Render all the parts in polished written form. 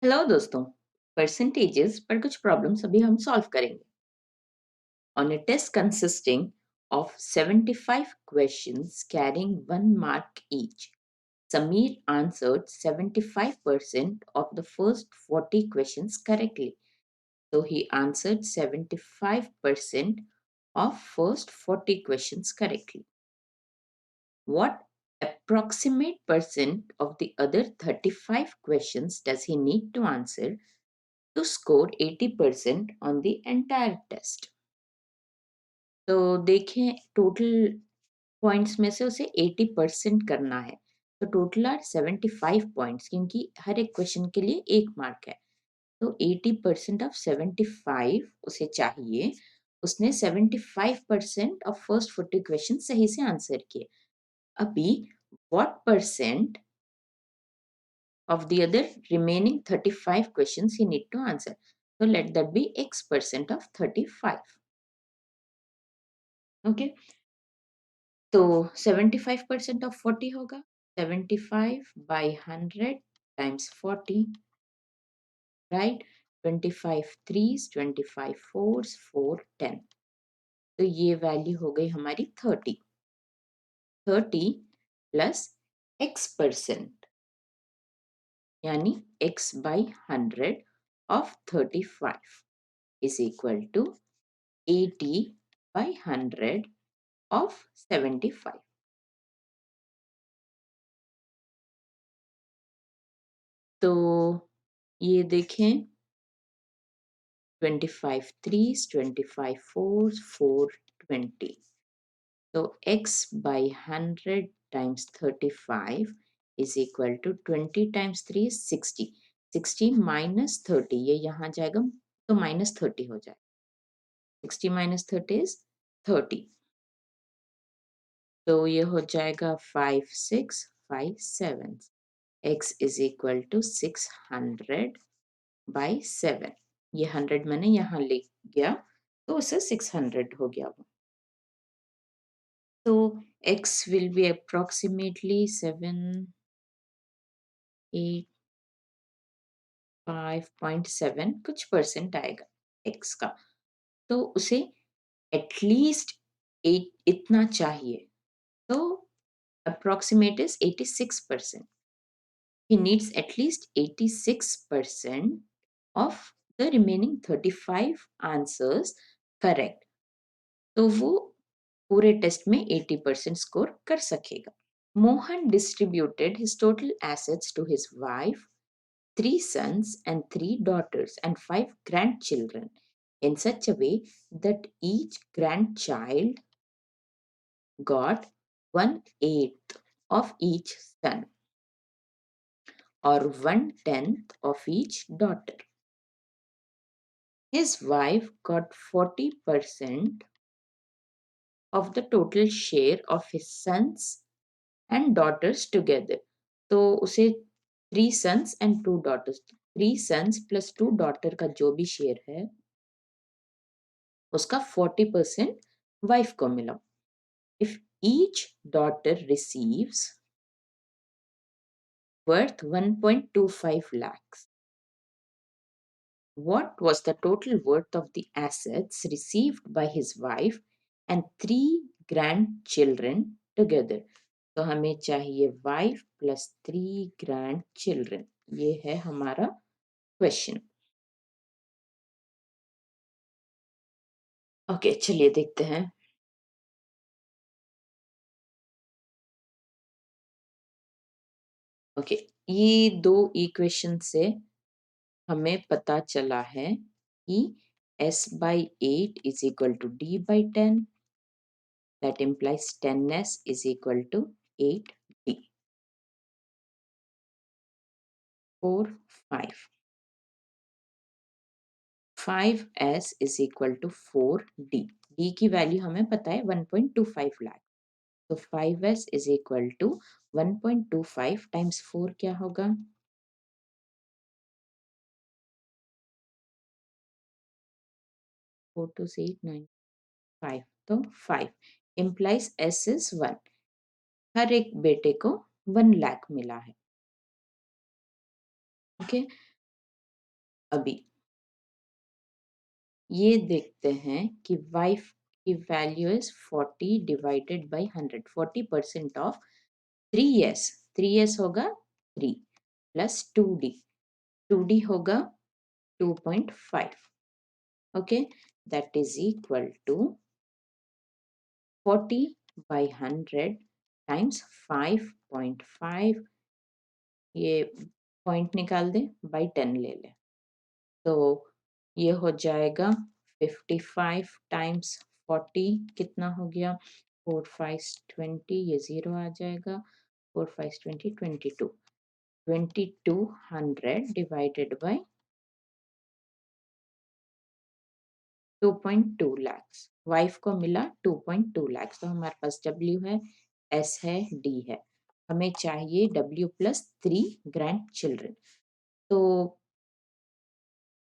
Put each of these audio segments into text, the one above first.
Hello दोस्तों। Percentages पर कुछ प्रॉब्लम्स अभी हम सॉल्व करेंगे। On a test consisting of 75 questions carrying 1 mark each, Samir answered 75% of the first 40 questions correctly. So he answered 75% of first 40 questions correctly. What approximate percent of the other 35 questions does he need to answer to score 80% on the entire test? तो देखें, total points में से उसे 80% करना है। तो total are 75 points, क्योंकि हर एक क्वेश्चन के लिए 1 मार्क है। तो 80% ऑफ 75 उसे चाहिए। उसने 75% ऑफ फर्स्ट 40 क्वेश्चन सही से आंसर किए। अभी what percent of the other remaining 35 questions he need to answer? So let that be x% of 35. Okay, तो 75% ऑफ 40 होगा 75/100 टाइम्स 40, राइट। 25 3s, 25 4s, 4 10। तो ये वैल्यू हो गई हमारी 30 प्लस x% यानी x/100 of 35 is equal to 80/100 of 75। तो ये देखें, 25 3s, 25 4s, 4 20। So x/100 times 35 is equal to 20 times 3 is 60. 60 minus 30, ये यहाँ जाएगा तो minus 30 हो जाएगा। 60 minus 30 is 30। तो ये हो जाएगा 5 6 5 7। x is equal to 600/7। ये 100 मैंने यहाँ लिख गया तो उसे 600 हो गया वो। तो x will be approximately 7 8 5.7 कुछ परसेंट आएगा x का। तो उसे एटलीस्ट इतना चाहिए। तो approximate is 86%. He needs at least 86% of the remaining 35 answers correct. तो वो पूरे टेस्ट में 80% स्कोर कर सकेगा। Mohan distributed his total assets to his wife, 3 sons and 3 daughters and 5 grandchildren in such a way that each grandchild got 1/8 of each son or 1/10 of each daughter. His wife got 40% of the total share of his sons and daughters together. तो उसे 3 sons and 2 daughters, 3 sons plus 2 daughters का जो भी share है उसका 40% wife को मिला। If each daughter receives worth 1.25 lakhs, what was the total worth of the assets received by his wife and 3 grandchildren together? तो हमें चाहिए वाइफ प्लस 3 grandchildren। ये है हमारा क्वेश्चन। ओके, चलिए देखते हैं। ओके, ये दो इक्वेशन से हमें पता चला है कि s/8 is equal to d/10. That implies 10s is equal to 8d. 4 5 5s is equal to 4d. d की वैल्यू हमें पता है 1.25 लाख। तो 5s is equal to 1.25 times 4 क्या होगा? 4 2 8 9 5। तो 5 implies s is 1। हर एक बेटे को 1 लाख मिला है। ओके, अभी ये देखते हैं कि वाइफ की value is 40 divided by 100। 40% of 3s, 3s होगा 3 प्लस 2d, 2d होगा 2.5। Okay, that is equal to 40 by 100 times 5.5, ये पॉइंट निकाल दें, बाई 10 ले लें, तो ये हो जाएगा 55 टाइम्स 40 कितना हो गया, 4 5 20, ये 0 आ जाएगा, 4 5 20 22, 2200 डिवाइडेड बाई 2.2 lakhs। वाइफ को मिला 2.2 lakhs, तो हमारे पास W है, S है, D है। हमें चाहिए W प्लस 3 ग्रैंड चिल्ड्रन। तो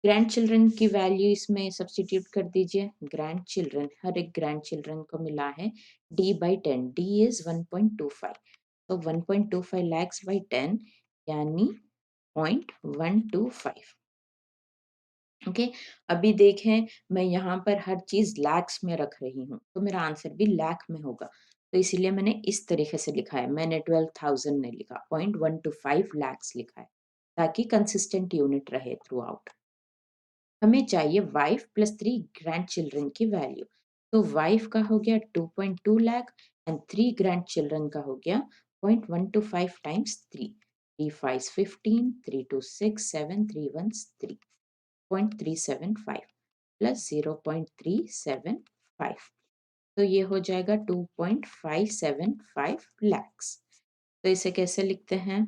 ग्रैंड चिल्ड्रन की वैल्यू इसमें सब्स्टिट्यूट कर दीजिए। ग्रैंड चिल्ड्रन, हर एक ग्रैंड चिल्ड्रन को मिला है D by 10, D इज 1.25, तो 1.25 lakhs by 10 यानी 0.125। ओके, अभी देखें मैं यहाँ पर हर चीज लैक्स में रख रही हूँ, तो मेरा आंसर भी लैख में होगा, तो इसीलिए मैंने इस तरीके से लिखा है। मैंने 12,000 नहीं लिखा, 0.125 लैक्स लिखा है, ताकि कंसिस्टेंट यूनिट रहे थ्रू आउट। हमें चाहिए वाइफ प्लस 3 ग्रैंड चिल्ड्रन की वैल्यू, तो वाइफ का हो गया 2.2 लाख एंड 3 ग्रैंड चिल्ड्रन का हो गया 0.125 टाइम्स 3, 3 5 15, 3 2 6 7, 3 1 3, 0.375 प्लस 0.375, तो ये हो जाएगा 2.575 लैक्स। तो इसे कैसे लिखते हैं,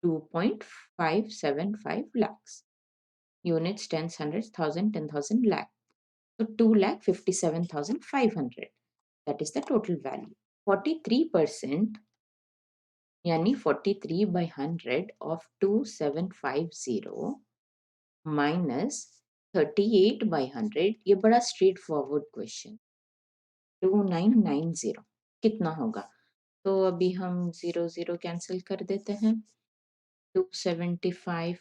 2.575 lakhs, units, tens, hundreds, thousand, 10,000, lakh, तो 2,57,500, that is the total value. 43% यानी 43 by 100 ऑफ 2750 माइनस 38 by 100, ये बड़ा स्ट्रेट फॉरवर्ड क्वेश्चन, 2990 कितना होगा, तो अभी हम 0 0 कैंसिल कर देते हैं। 275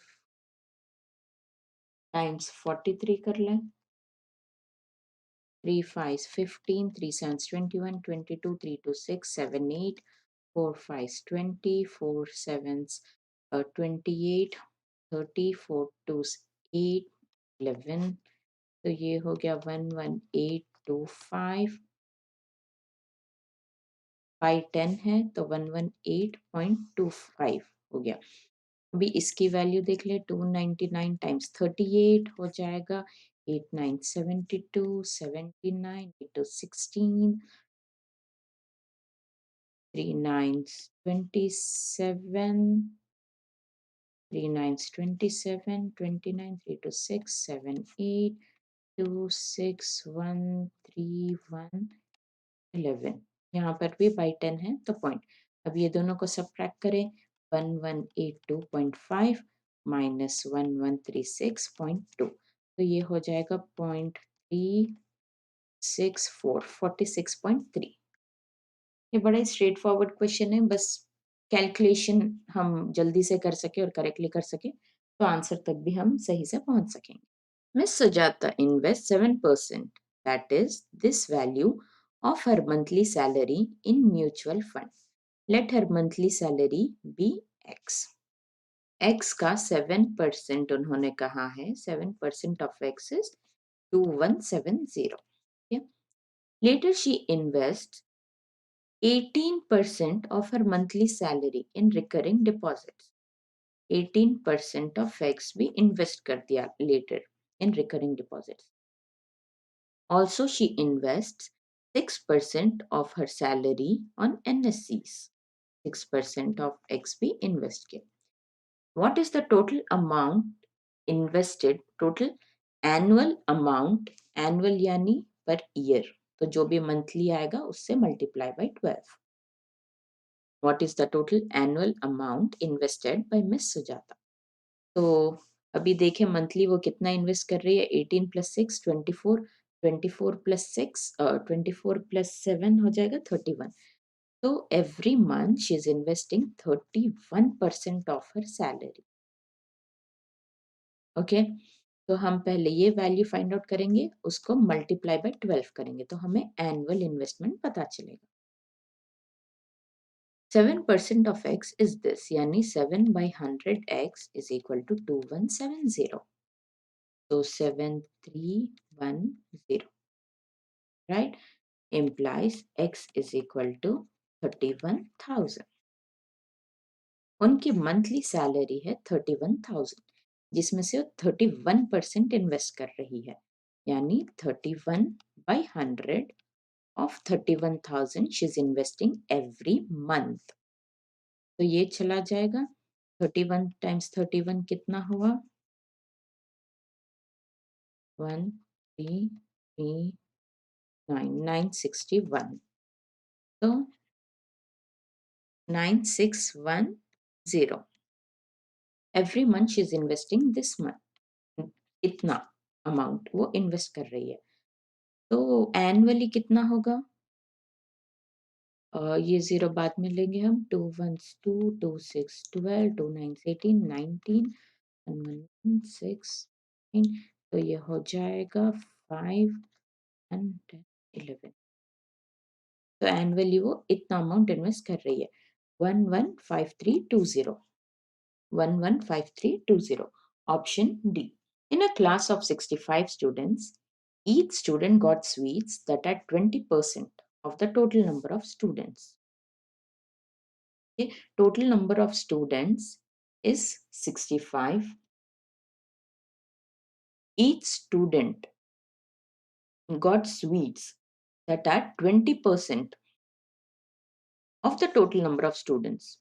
टाइम्स 43 कर लें, 3 5 15, 3 7 21, 22, 3 2 6 7 8, 4 5 20, 4 7 28, 30, 4 2 8, 11, तो ये हो गया 11825, 510 है तो 118.25 हो गया। अभी इसकी वैल्यू देख ले, 299 टाइम्स 38 हो जाएगा 8972, 79, 16, 3927, 3927, 29, 326, 78, 26131, 11, यहाँ पर भी बाई 10 है तो पॉइंट। अब ये दोनों को सब्ट्रैक्ट करें, 1182.5 माइनस 1136.2, तो ये हो जाएगा 0.364, 46.3। ये बड़ा ही स्ट्रेट फॉरवर्ड क्वेश्चन है, बस कैलकुलेशन हम जल्दी से कर सके और करेक्टली कर सके तो आंसर तक भी हम सही से पहुंच सकेंगे। Miss Sujata invests 7%, that is, this value of her monthly salary in mutual fund. Let her monthly salary be X. X का 7% उन्होंने कहा है, 7% of X is 2170. Okay? Later she invests 18% of her monthly salary in recurring deposits. 18% of X भी invest कर दिया later in recurring deposits. Also, she invests 6% of her salary on NSCs. 6% of XP invest किया. What is the total amount invested? Total annual amount, annual यानी per year. तो जो भी monthly आएगा उससे multiply by 12. What is the total annual amount invested by Miss Sujata? तो अभी देखें मंथली वो कितना इन्वेस्ट कर रही है, 18 प्लस 6 24, 24 प्लस 6 24 प्लस 7 हो जाएगा 31, तो every month she is investing 31% of her salary. Okay, तो हम पहले ये वैल्यू फाइंड आउट करेंगे, उसको मल्टीप्लाई बाय 12 करेंगे तो हमें एनुअल इन्वेस्टमेंट पता चलेगा। 7% of x is this, यानी 7 by 100x is equal to 2170. So 7310, right? Implies x is equal to 31,000. उनकी मंथली सैलरी है 31,000, जिसमें से वो 31% इन्वेस्ट कर रही है, यानी 31 by 100 of 31,000 she is investing every month. तो ये चला जाएगा, 31 टाइम्स 31 कितना हुआ, 1339, 961। तो 9610 every month she is investing this month, इतना अमाउंट वो इन्वेस्ट कर रही है। तो एनुअली कितना होगा, ये जीरो बाद में लेंगे हम, 2 1s 2, 2 6 12, 2 9 18, 19, 1 6, तो ये हो जाएगा 5 and 10, 11। तो एनुअली वो इतना अमाउंट इन्वेस्ट कर रही है, 115320, 115320, option D. In a class of 65 students, each student got sweets that are 20% of the total number of students. Okay, total number of students is 65. Each student got sweets that are 20% of the total number of students.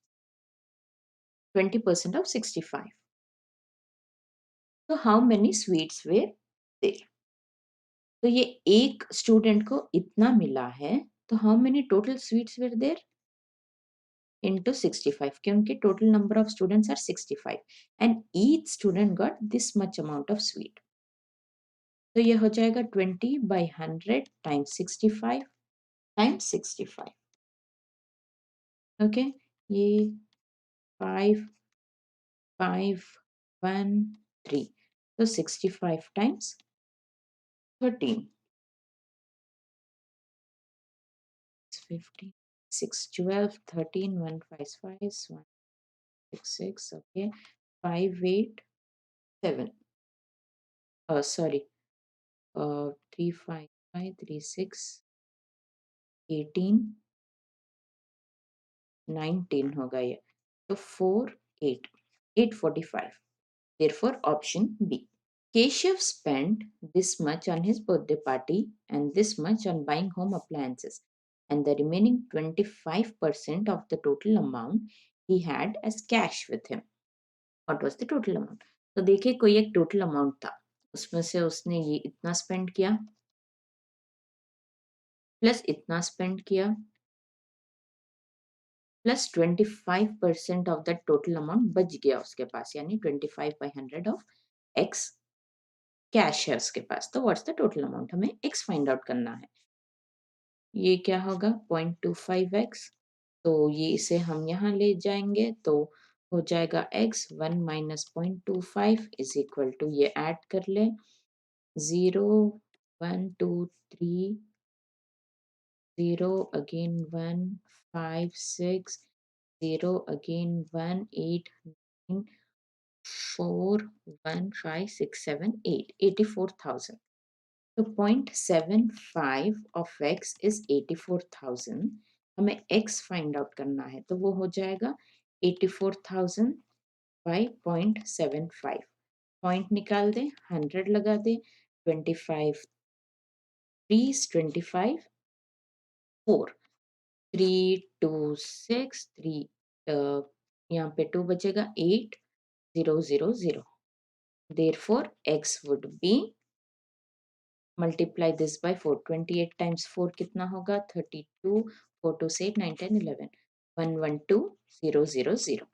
20% of 65. So how many sweets were there? तो ये एक student को इतना मिला है, तो how many total sweets were there? Into 65, क्योंकि total number of students are 65 and each student got this much amount of sweet. तो ये हो जाएगा 20 by 100 times 65 times 65. ओके, ये 5 5 1 3, तो 65 times 13, 15 6 12 13 1 5 5 1 6 6, okay, 5 8 7, sorry, 3 5 5 3 6 18 19 होगा ये, तो 4 8 845, therefore option B. Keshav spent this much on his birthday party and this much on buying home appliances, and the remaining 25% of the total amount he had as cash with him. What was the total amount? तो देखिए, कोई एक total amount था, उसमें से उसने ये इतना स्पेंड किया प्लस इतना स्पेंड किया plus 25% of the total amount बच गया उसके पास, यानी 25 by 100 ऑफ एक्स कैश है उसके पास। तो व्हाट्स द टोटल अमाउंट, हमें एक्स फाइंड आउट करना है। ये क्या होगा, 0.25x, तो ये इसे हम यहाँ ले जाएंगे तो हो जाएगा x 1 minus 0.25 is equal to, ये ऐड कर ले, 0 1 2 3 0 again 1 5 6 0 again 1 8 9 4 1 5 6 7 8, 84,000। तो 0.75 of x is 84,000, हमें x फाइंड आउट करना है, तो वो हो जाएगा 84,000 by 0.75, पॉइंट निकाल दें, 100 लगा दें, 25 3 25 4 3 2 6 3, यहाँ पे 2 बचेगा, 8 0 0 0, therefore x would be, multiply this by 4, 28 times 4 कितना होगा, 32, 4 2 से 8 9 10 11, 112,000।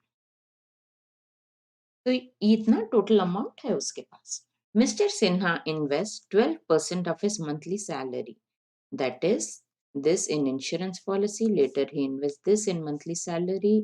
तो इतना टोटल अमाउंट है उसके पास। Mister Sinha invest 12% of his monthly salary, that is this in insurance policy, later he invests this in monthly salary,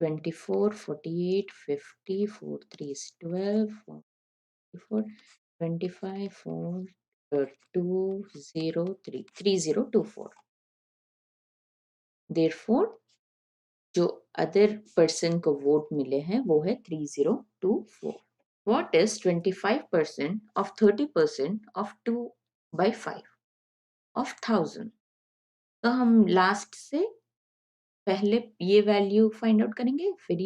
24, 48, 50, 4 3 is 12, 44, 25, 4, 2, 0, 3, 3024. Therefore, जो other person को वोट मिले हैं वो है 3024. What is 25% of 30% of 2 by 5 of 1000? तो हम लास्ट से पहले ये वैल्यू फाइंड आउट करेंगे, फिर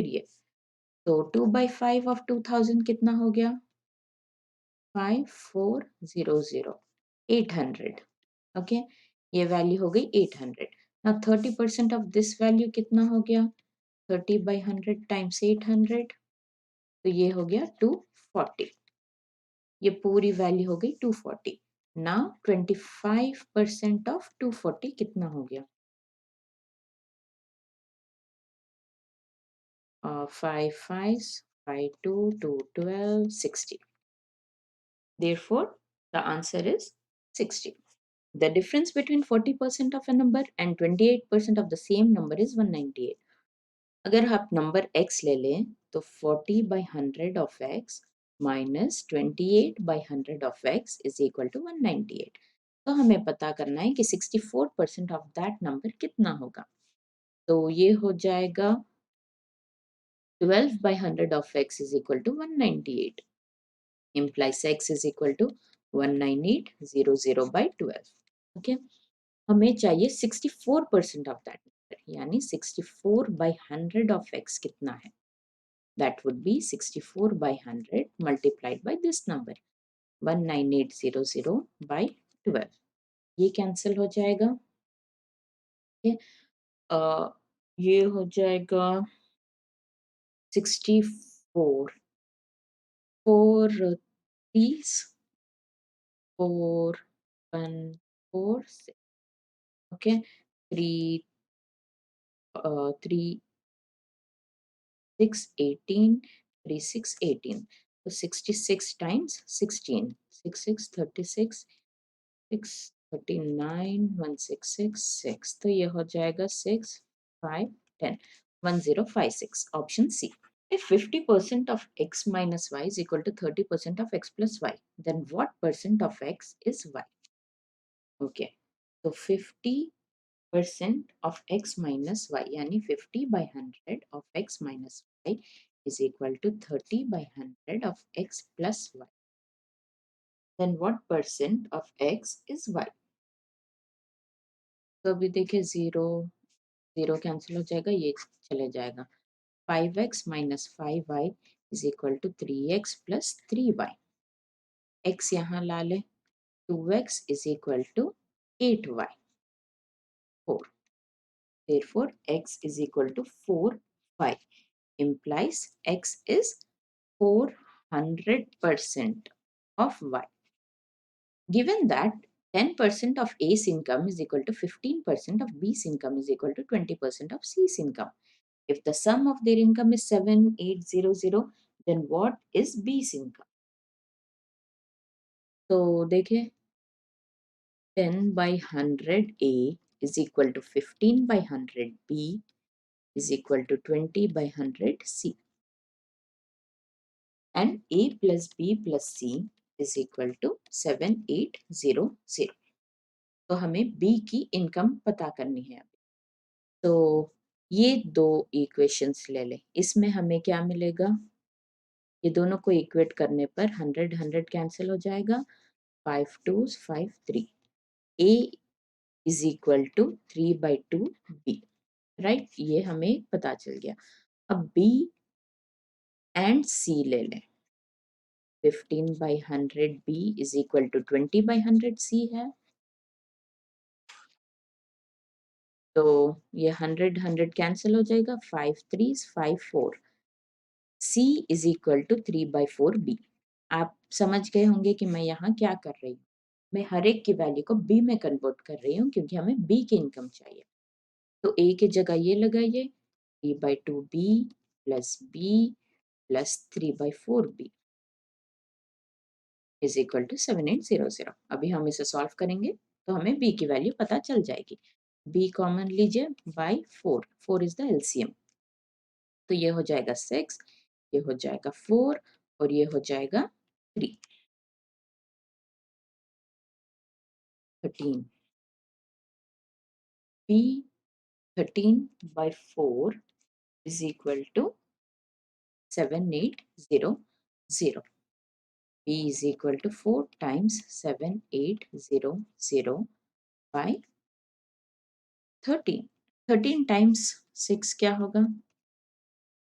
ये. तो 2 by 5 of 2000 कितना हो गया? 5400, 800. ओके, ये वैल्यू हो गई 800. नाउ 30% ऑफ दिस वैल्यू कितना हो गया? 30 by 100 times 800, तो ये हो गया 240. ये पूरी वैल्यू हो गई 240. नाउ 25% ऑफ 240 कितना हो गया? 5 5, 5 2, 2 12, 60. Therefore, the answer is 60. The difference between 40% of a number and 28% of the same number is 198. अगर आप नंबर x ले लें तो 40 by 100 of x minus 28 by 100 of x is equal to 198. तो हमें पता करना है कि 64% of that number कितना होगा. तो ये हो जाएगा 12 by 100 of x is equal to 198. Implies x is equal to 19800 by 12. Okay. हमें चाहिए 64% ऑफ दैट नंबर, यानी 64 by 100 ऑफ x कितना है? That would be 64 by 100 multiplied by this number 19800 by 12. ये कैंसिल हो जाएगा. Okay. ये हो जाएगा 64, 4 3s, 4 1 4 6. Okay, 3 3 6 18, 3 6 18. So 66 times 16, 6 6 36, 6 39, 166 6. तो ये हो जाएगा 6 5 10, 1056. Option C. If 50% of x minus y is equal to 30% of x plus y, then what percent of x is y? Okay, so 50% of x minus y, यानी 50 by 100 of x minus y is equal to 30 by 100 of x plus y. Then what percent of x is y? तो अभी देखिए 0 0 cancel हो जाएगा, ये चले जाएगा. 5x minus 5y is equal to 3x plus 3y. x यहाँ ला ले, 2x is equal to 8y, 4. Therefore, x is equal to 4 5. Implies x is 400% of y. Given that 10% of A's income is equal to 15% of B's income is equal to 20% of C's income. If the sum of their income is 7800, then what is B's income? तो देखिए 10 by 100 A is equal to 15 by 100 B is equal to 20 by 100 C. And A plus B plus C is equal to 7800. तो हमें B की income पता करनी है. तो ये दो इक्वेशंस ले लें, इसमें हमें क्या मिलेगा? ये दोनों को इक्वेट करने पर 100 100 कैंसिल हो जाएगा. 5 2s 5 3. A is equal to 3 by 2 B. Right, ये हमें पता चल गया. अब B एंड C ले लें. 15 by 100 B is equal to 20 by 100 C है. तो ये 100 100 कैंसिल हो जाएगा. 5 3s 5 4. C is equal to 3 by 4 B. आप समझ गए होंगे कि मैं यहाँ क्या कर रही हूँ. मैं हर एक की वैल्यू को B में कन्वर्ट कर रही हूँ क्योंकि हमें B की इनकम चाहिए. तो A की जगह ये लगाइए, 3 by 2 B plus B plus 3 by 4 B is equal to 7800. अभी हम इसे सॉल्व करेंगे तो हमें B की वैल्यू पता चल जाएगी. B कॉमन लीजिए by 4. 4 is the LCM. तो ये हो जाएगा 6, ये हो जाएगा 4 और ये हो जाएगा 3। 13 p 13 by 4 is equal to 7800. P is equal to 4 times 7800 by 13। 13 times 6 क्या होगा?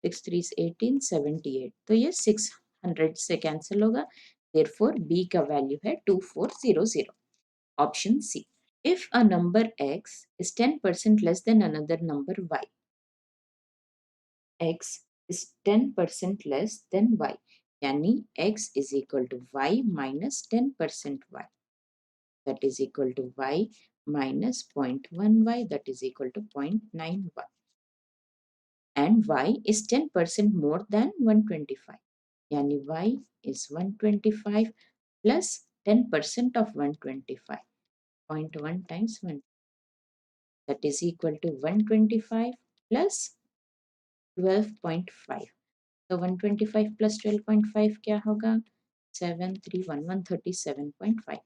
6 3 is 18, 78। तो ये 600 से कैंसिल होगा। Therefore B का वैल्यू है 2400। Option C. If a number x is 10% less than another number y, x is 10% less than y, यानी x is equal to y minus 10% y, that is equal to y minus 0.1y, that is equal to 0.9y, and y is 10% more than 125, यानी y is 125 plus 10% of 125, 0.1 times 1, that is equal to 125 plus 12.5। तो 125 plus 12.5 क्या होगा? 731, 137.5,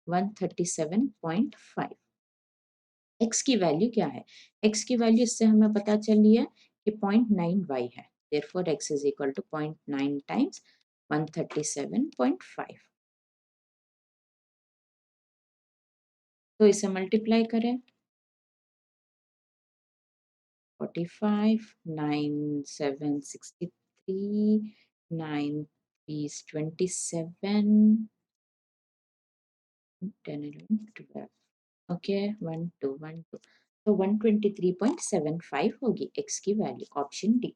137.5। x की value क्या है? x की value इससे हमें पता चली है कि 0.9y है। Therefore x is equal to 0.9 times 137.5। तो इसे मल्टीप्लाई करें। 45, 9 7 63, 9 3 is 27, 10 11 12। ओके 1 2 1 2। तो 123.75 होगी x की वैल्यू। Option D.